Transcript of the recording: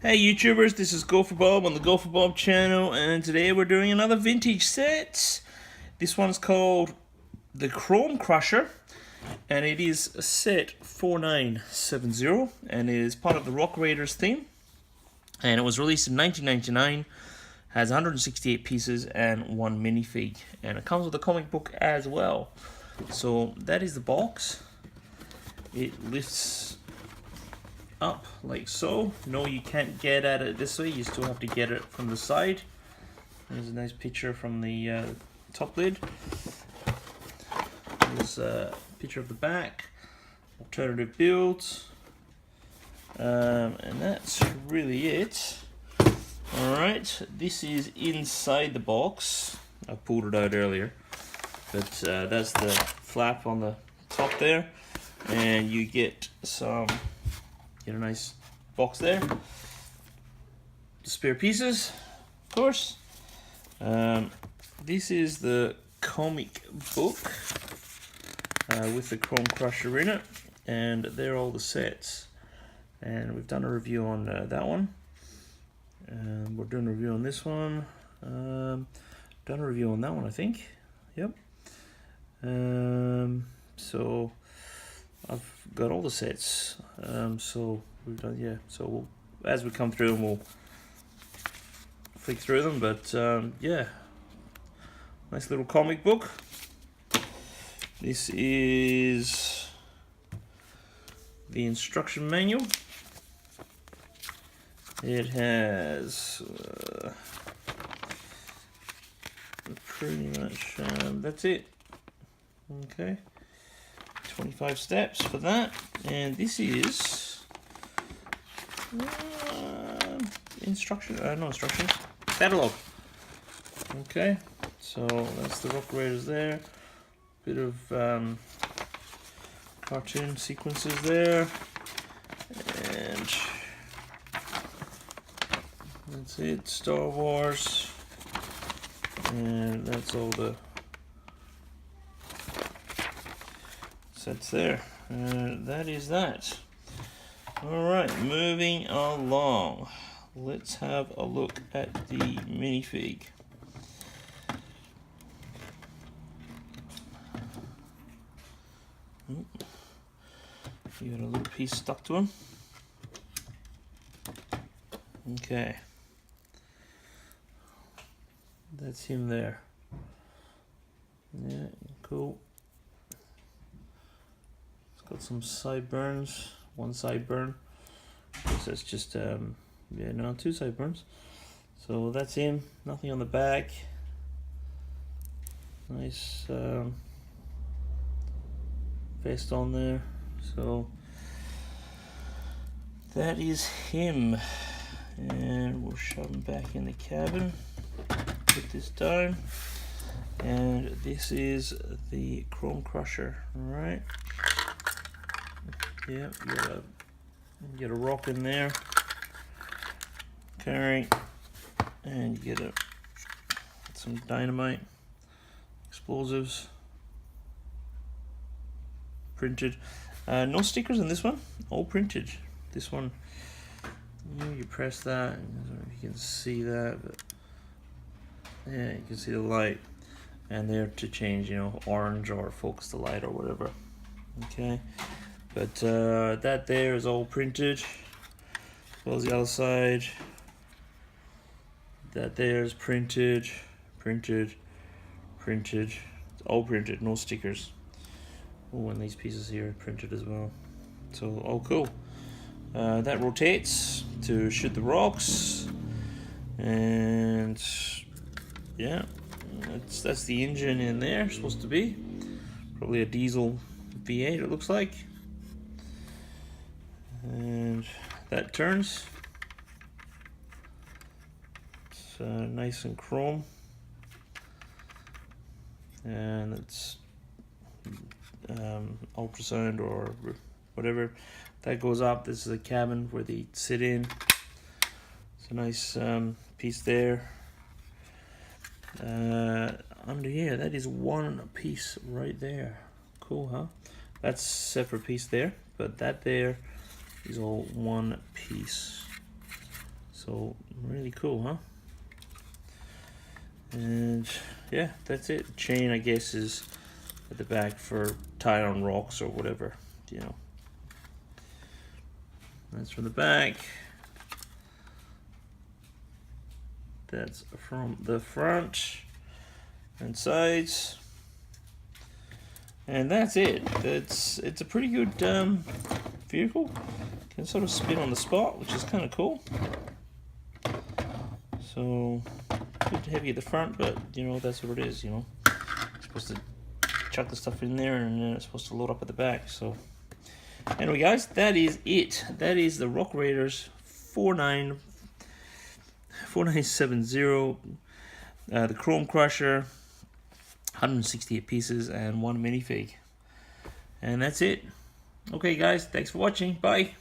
Hey YouTubers, this is Go for Bob on the Go for Bob channel, and today we're doing another vintage set. This one's called the Crome Crusher, and it is a set 4970, and it is part of the Rock Raiders theme. And it was released in 1999, has 168 pieces and one minifig, and it comes with a comic book as well. So that is the box. It lifts up like so. No, you can't get at it this way, you still have to get it from the side. There's a nice picture from the top lid. There's a picture of the back, alternative builds, and that's really it. Alright, this is inside the box. I pulled it out earlier, but that's the flap on the top there, and you get a nice box there. Spare pieces, of course. This is the comic book with the Crome Crusher in it, and they're all the sets. And we've done a review on that one. We're doing a review on this one. Done a review on that one, I think. Yep. So I've got all the sets. So we've done, yeah. So as we come through, we'll flick through them. But yeah, nice little comic book. This is the instruction manual. It has pretty much that's it. Okay, 25 steps for that, and this is instructions, catalog. Okay, so that's the Rock Raiders there. Bit of cartoon sequences there, and that's it. Star Wars, and that's all the sets there. That is that. Alright, moving along. Let's have a look at the minifig. You got a little piece stuck to him. Okay. That's him there. Yeah, cool. It's got some sideburns. One sideburn. So it's just yeah, no, two sideburns. So that's him. Nothing on the back. Nice vest on there. So that is him. And we'll shove him back in the cabin. Put this down. And this is the Crome Crusher. Alright. Yeah, you get a rock in there, carrying, and you get some dynamite, explosives, printed. No stickers in this one, all printed. This one, you press that, I don't know if you can see that, but yeah, you can see the light, and they're to change, orange or focus the light or whatever. Okay. But that there is all printed, as well as the other side. That there is printed, printed. It's all printed, no stickers. Oh, and these pieces here are printed as well. So, all cool. That rotates to shoot the rocks. And yeah, that's the engine in there, supposed to be. Probably a diesel V8, it looks like. And that turns. It's nice and chrome, and it's ultrasound or whatever. That goes up. This is a cabin where they sit in. It's a nice piece there. Under here, that is one piece right there. Cool, huh? That's a separate piece there, but that there is all one piece. So really cool, huh? And yeah, that's it. Chain, I guess, is at the back for tie on rocks or whatever, you know. That's from the back. That's from the front and sides. And that's it. It's a pretty good vehicle. Can sort of spin on the spot, which is kind of cool. So, a bit heavy at the front, but you know, that's what it is, you know. You're supposed to chuck the stuff in there and then it's supposed to load up at the back. So, anyway guys, that is it. That is the Rock Raiders 4970, the Chrome Crusher, 168 pieces and one minifig. And that's it. Okay guys, thanks for watching. Bye.